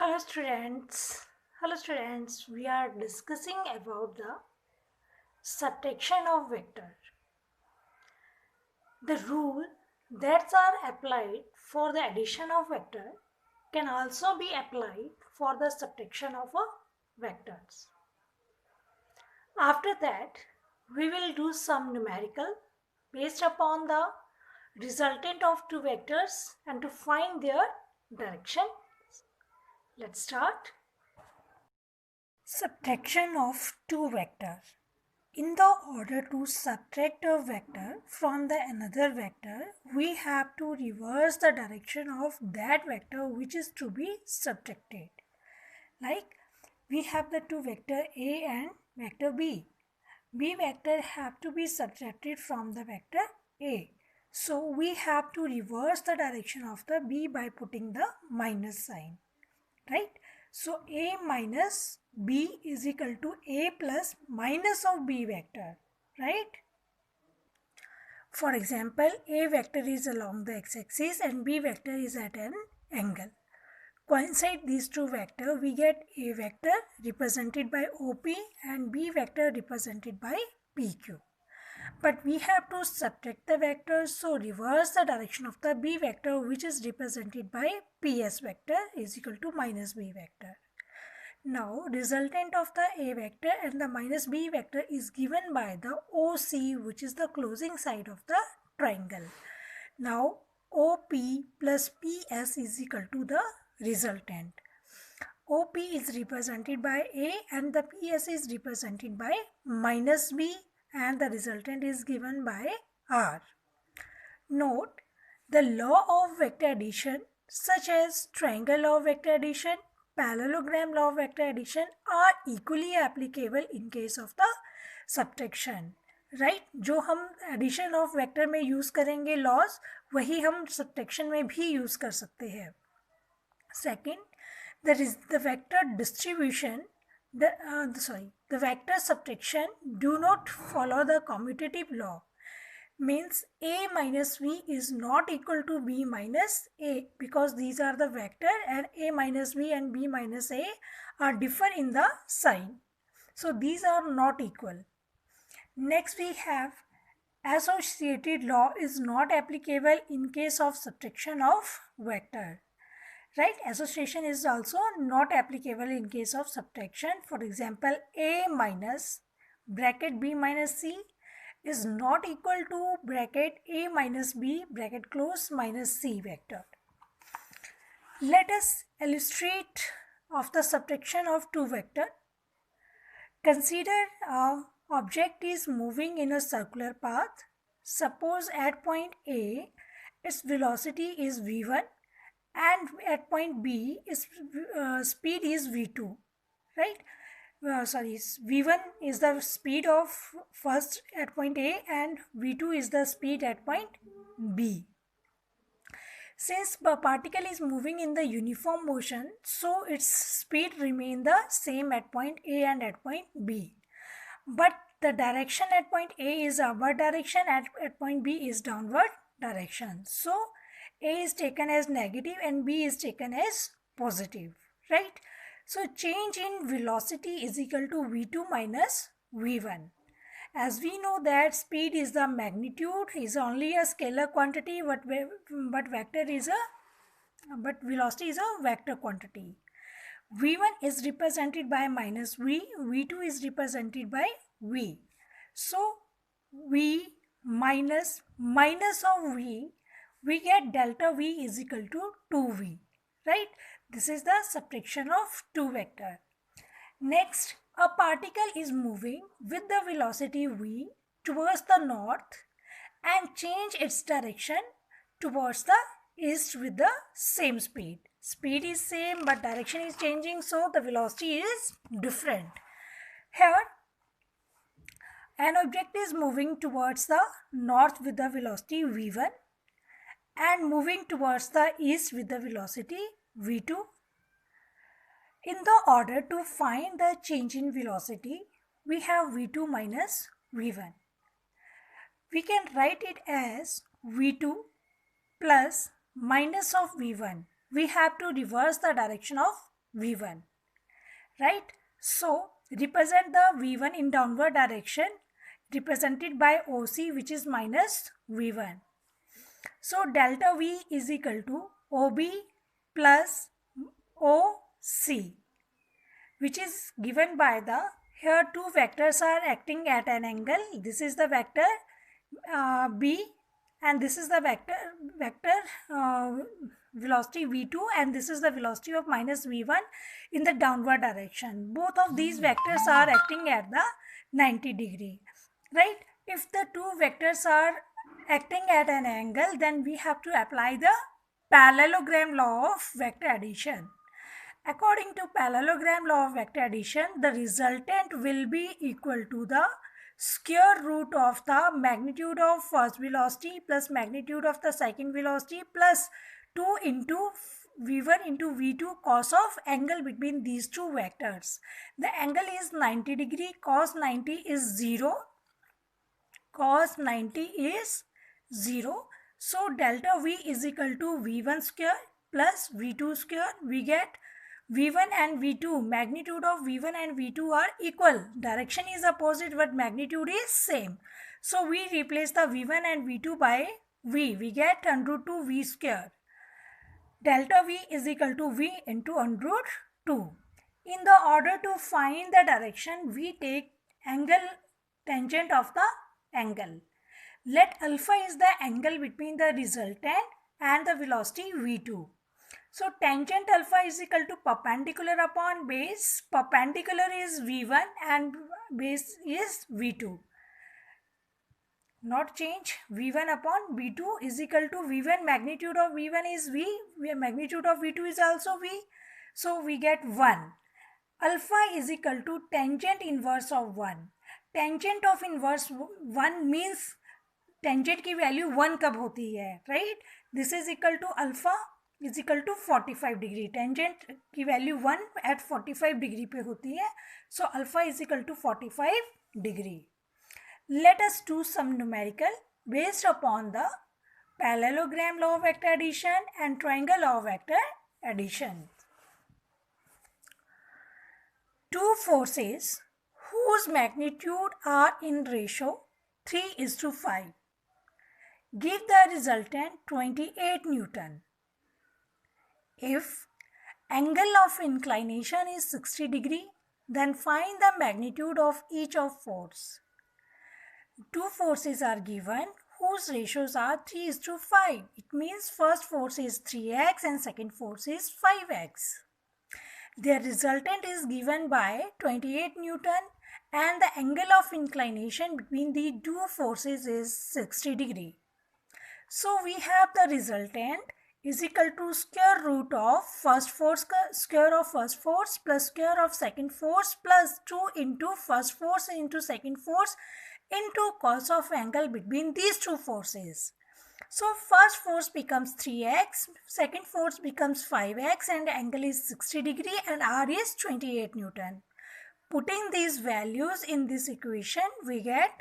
Hello students. Hello students. We are discussing about the subtraction of vector. The rule that are applied for the addition of vector can also be applied for the subtraction of vectors. After that, we will do some numerical based upon the resultant of two vectors and to find their direction. Let's start. Subtraction of two vectors. In the order to subtract a vector from the another vector, we have to reverse the direction of that vector which is to be subtracted. Like we have the two vector A and vector B. B vector have to be subtracted from the vector A. So we have to reverse the direction of the B by putting the minus sign. Right? So A minus B is equal to A plus minus of B vector, right? For example, A vector is along the x-axis and B vector is at an angle. Coincide these two vectors, we get A vector represented by OP and B vector represented by PQ. But we have to subtract the vectors, so reverse the direction of the B vector which is represented by PS vector is equal to minus B vector. Now resultant of the A vector and the minus B vector is given by the OC which is the closing side of the triangle. Now OP plus PS is equal to the resultant. OP is represented by A and the PS is represented by minus B and the resultant is given by R. Note, the law of vector addition such as triangle law of vector addition, parallelogram law of vector addition are equally applicable in case of the subtraction. Right? जो हम addition of vector में use करेंगे laws वही हम subtraction में भी use कर सकते हैं. Second, the vector distribution the vector subtraction do not follow the commutative law. Means A minus B is not equal to B minus A because these are the vector and A minus B and B minus A are different in the sign. So these are not equal. Next we have associated law is not applicable in case of subtraction of vector. Right? Association is also not applicable in case of subtraction. For example, A minus bracket B minus C is not equal to bracket A minus B bracket close minus C vector. Let us illustrate of the subtraction of two vector. Consider a object is moving in a circular path. Suppose at point A its velocity is v1 and at point B its speed is v2, right? V1 is the speed of first at point A and v2 is the speed at point B. Since the particle is moving in the uniform motion, so its speed remain the same at point A and at point B. But the direction at point A is upward direction, at point B is downward direction. So A is taken as negative and B is taken as positive, right? So change in velocity is equal to v2 minus v1. As we know that speed is the magnitude, is only a scalar quantity, but velocity is a vector quantity. v1 is represented by minus v, v2 is represented by v. So v minus of v, we get delta v is equal to 2v, right? This is the subtraction of two vector. Next, a particle is moving with the velocity v towards the north and change its direction towards the east with the same speed. Speed is same but direction is changing, so the velocity is different. Here, an object is moving towards the north with the velocity v1 and moving towards the east with the velocity v2. In the order to find the change in velocity, we have v2 minus v1. We can write it as v2 plus minus of v1. We have to reverse the direction of V1, right? So represent the V1 in downward direction represented by OC, which is minus V1. So delta V is equal to OB plus OC, which is given by the, here two vectors are acting at an angle. This is the vector B, and this is the vector velocity V2, and this is the velocity of minus V1 in the downward direction. Both of these vectors are acting at the 90 degree, right? If the two vectors are acting at an angle, then we have to apply the parallelogram law of vector addition. According to parallelogram law of vector addition, the resultant will be equal to the square root of the magnitude of first velocity plus magnitude of the second velocity plus 2 into V1 into V2 cos of angle between these two vectors. The angle is 90 degree, cos 90 is 0. Cos 90 is 0. So delta V is equal to V1 square plus V2 square. We get V1 and V2, magnitude of V1 and V2 are equal. Direction is opposite but magnitude is same. So we replace the V1 and V2 by V. We get under root 2 V square. Delta V is equal to V into under root 2. In the order to find the direction, we take angle tangent of the angle. Let alpha is the angle between the resultant and the velocity V2. So tangent alpha is equal to perpendicular upon base. Perpendicular is V1 and base is V2. Not change. V1 upon V2 is equal to V1. Magnitude of V1 is V. Magnitude of V2 is also V. So we get 1. Alpha is equal to tangent inverse of 1. Tangent of inverse 1 means tangent की value 1 कब होती है, right? This is equal to alpha is equal to 45 degree. Tangent की value 1 at 45 degree पे होती है. So alpha is equal to 45 degree. Let us do some numerical based upon the parallelogram law of vector addition and triangle law of vector addition. Two forces whose magnitude are in ratio 3:5 give the resultant 28 Newton. If angle of inclination is 60 degree, then find the magnitude of each of force. Two forces are given whose ratios are 3:5. It means first force is 3x and second force is 5x. Their resultant is given by 28 Newton and the angle of inclination between the two forces is 60 degree. So we have the resultant is equal to square root of first force, square of first force plus square of second force plus 2 into first force into second force into cos of angle between these two forces. So first force becomes 3x, second force becomes 5x and angle is 60 degree and R is 28 Newton. Putting these values in this equation, we get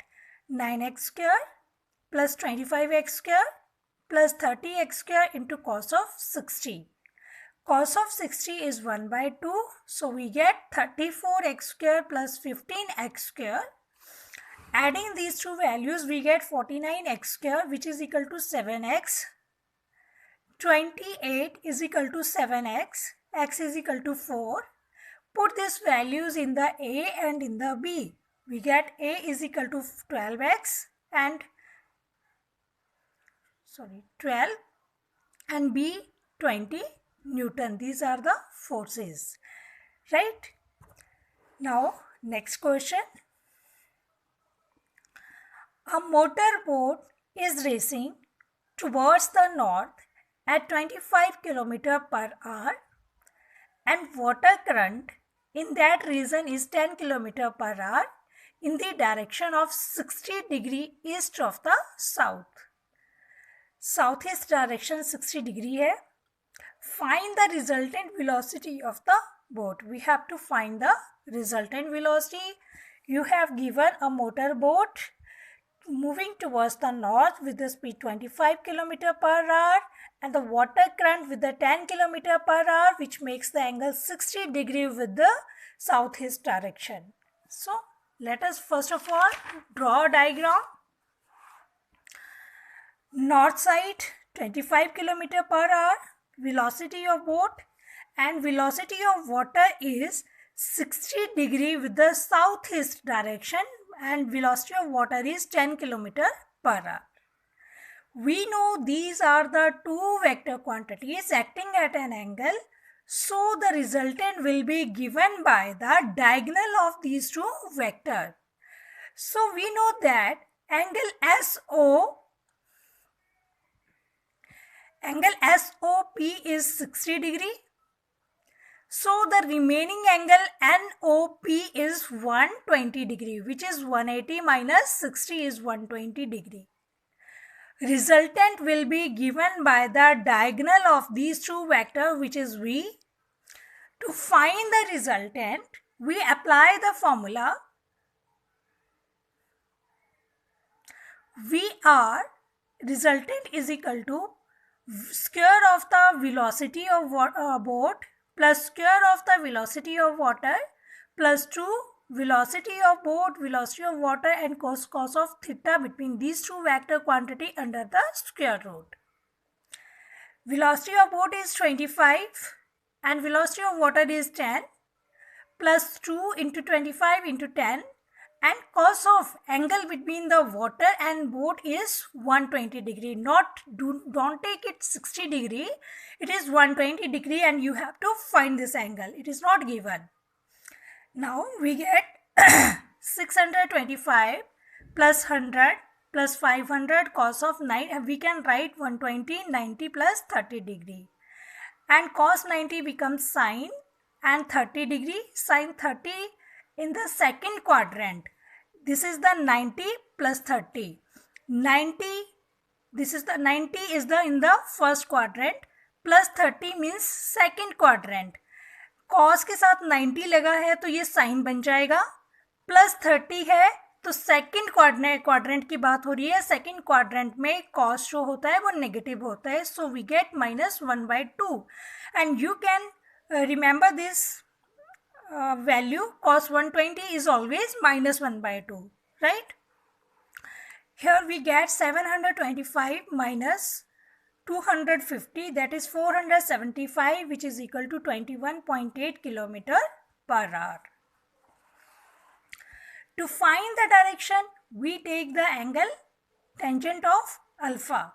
9x square plus 25x square plus 30x square into cos of 60. Cos of 60 is 1 by 2. So we get 34x square plus 15x square. Adding these two values, we get 49x square, which is equal to 7x. 28 is equal to 7x. X is equal to 4. Put these values in the A and in the B. We get A is equal to 12x and 12 and B 20 Newton. These are the forces, right? Now next question. A motorboat is racing towards the north at 25 km per hour and water current in that region is 10 km per hour in the direction of 60 degree east of the south. Southeast direction 60 degree है. Find the resultant velocity of the boat. We have to find the resultant velocity. You have given a motorboat moving towards the north with the speed 25 km per hour and the water current with the 10 km per hour, which makes the angle 60 degree with the southeast direction. So let us first of all draw a diagram. North side 25 km per hour, velocity of boat, and velocity of water is 60 degree with the southeast direction, and velocity of water is 10 km per hour. We know these are the two vector quantities acting at an angle, so the resultant will be given by the diagonal of these two vectors. So we know that angle SOP is 60 degree. So the remaining angle NOP is 120 degree, which is 180 minus 60 is 120 degree. Resultant will be given by the diagonal of these two vectors, which is V. To find the resultant, we apply the formula VR resultant is equal to square of the velocity of boat plus square of the velocity of water plus 2 velocity of boat, velocity of water, and cos of theta between these two vector quantity under the square root. Velocity of boat is 25 and velocity of water is 10 plus 2 into 25 into 10, and cos of angle between the water and boat is 120 degree. Don't take it 60 degree. It is 120 degree and you have to find this angle. It is not given. Now we get 625 plus 100 plus 500 cos of 9. We can write 120, 90 plus 30 degree. And cos 90 becomes sine and 30 degree. Sine 30 in the second quadrant. This is the 90 plus 30. 90, this is the 90 is the in the first quadrant plus 30 means second quadrant. cos के साथ 90 लगा है तो ये sign बन जाएगा, plus 30 है तो सेकंड क्वाड्रेंट की बात हो रही है. सेकंड क्वाड्रेंट में cos जो होता है वो नेगेटिव होता है, so we get -1/2 and you can remember this value. Cos 120 is always -1/2, right? Here we get 725 minus 250, that is 475, which is equal to 21.8 km per hour. To find the direction, we take the angle tangent of alpha,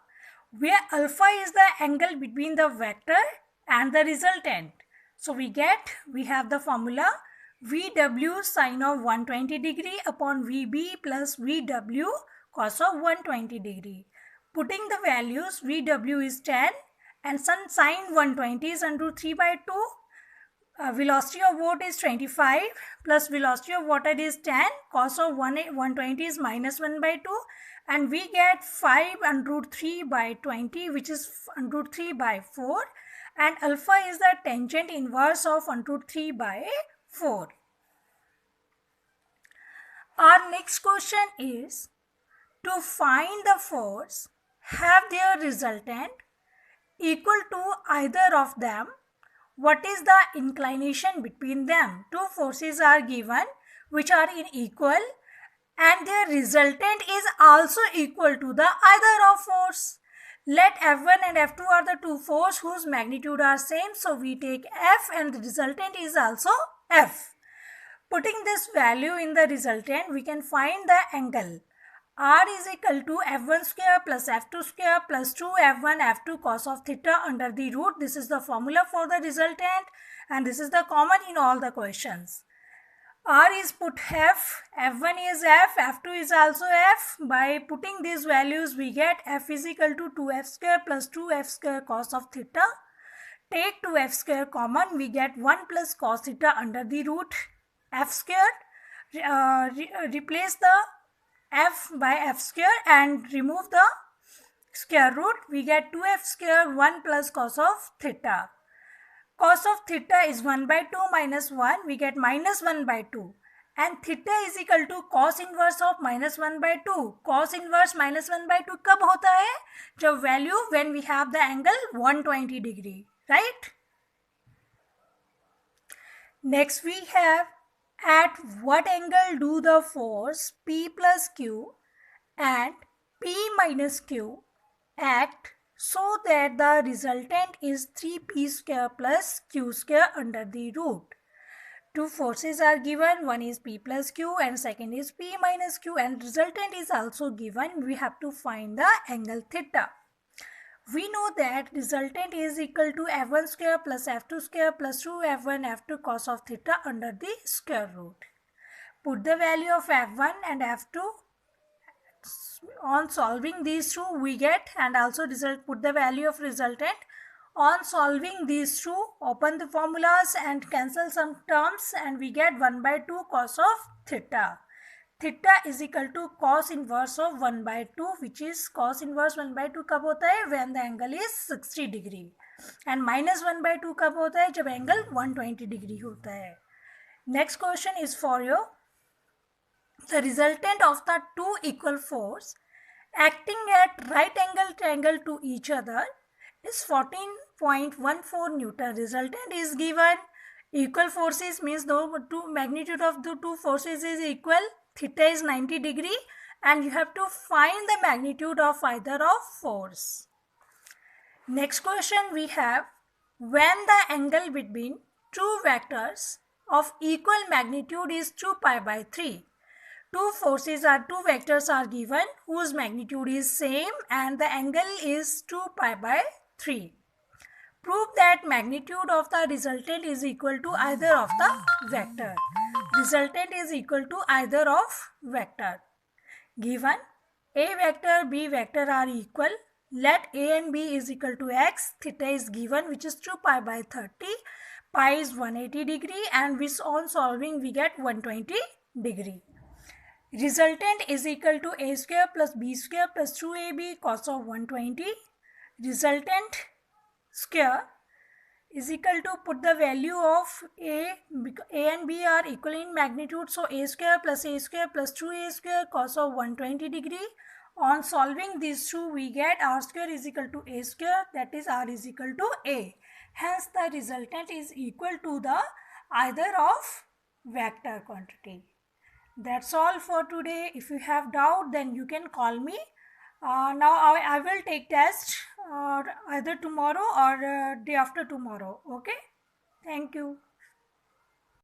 where alpha is the angle between the vector and the resultant. So we have the formula VW sine of 120 degree upon VB plus VW cos of 120 degree. Putting the values, VW is 10 and sine 120 is under 3/2. Velocity of boat is 25 plus velocity of water is 10. Cos of 120 is -1/2 and we get 5 under 3/20, which is under 3/4. And alpha is the tangent inverse of under 3/4. Our next question is to find the force, have their resultant equal to either of them. What is the inclination between them? Two forces are given which are equal and their resultant is also equal to the either of force. Let F1 and F2 are the two forces whose magnitude are same. So we take F and the resultant is also F. Putting this value in the resultant, we can find the angle. R is equal to F1 square plus F2 square plus 2F1 F2 cos of theta under the root. This is the formula for the resultant and this is the common in all the questions. R is put F, F1 is F, F2 is also F. By putting these values, we get F is equal to 2F square plus 2F square cos of theta. Take 2F square common, we get 1 plus cos theta under the root F square. Replace the F by F square and remove the square root. We get 2F square 1 plus cos of theta. Cos of theta is 1/2 minus 1. We get -1/2. and theta is equal to cos inverse of -1/2. Cos inverse -1/2 कब होता है? जब value when we have the angle 120 degree, right? Next we have, at what angle do the force P plus Q and P minus Q act so that the resultant is 3P square plus Q square under the root? Two forces are given, one is P plus Q and second is P minus Q, and resultant is also given. We have to find the angle theta. We know that resultant is equal to f1 square plus f2 square plus 2f1 f2 cos of theta under the square root. Put the value of f1 and f2 on solving these two we get, and also put the value of resultant. On solving these two, open the formulas and cancel some terms, and we get 1/2 cos of theta. Theta is equal to cos inverse of 1/2, which is cos inverse 1/2 कब होता है? When the angle is 60 degree. And -1/2 कब होता है? जब angle 120 degree होता है. Next question is for you. The resultant of the two equal force acting at right angle to each other is 14.14 Newton. Resultant is given. Equal forces means the two magnitude of the two forces is equal. Theta is 90 degree, and you have to find the magnitude of either of force. Next question we have, when the angle between two vectors of equal magnitude is 2 pi by 3. Two vectors are given whose magnitude is same and the angle is 2 pi by 3. Prove that magnitude of the resultant is equal to either of the vector. Resultant is equal to either of vector. Given A vector, B vector are equal. Let A and B is equal to x. Theta is given, which is 2 pi by 30. Pi is 180 degree, and with on solving we get 120 degree. Resultant is equal to a square plus b square plus 2ab cos of 120. Resultant square is equal to, put the value of a and b are equal in magnitude, so a square plus 2a square cos of 120 degree. On solving these two we get r square is equal to a square, that is r is equal to a. Hence the resultant is equal to the either of vector quantity. That's all for today. If you have doubt, then you can call me. Now I will take test either tomorrow or day after tomorrow. Okay? Thank you.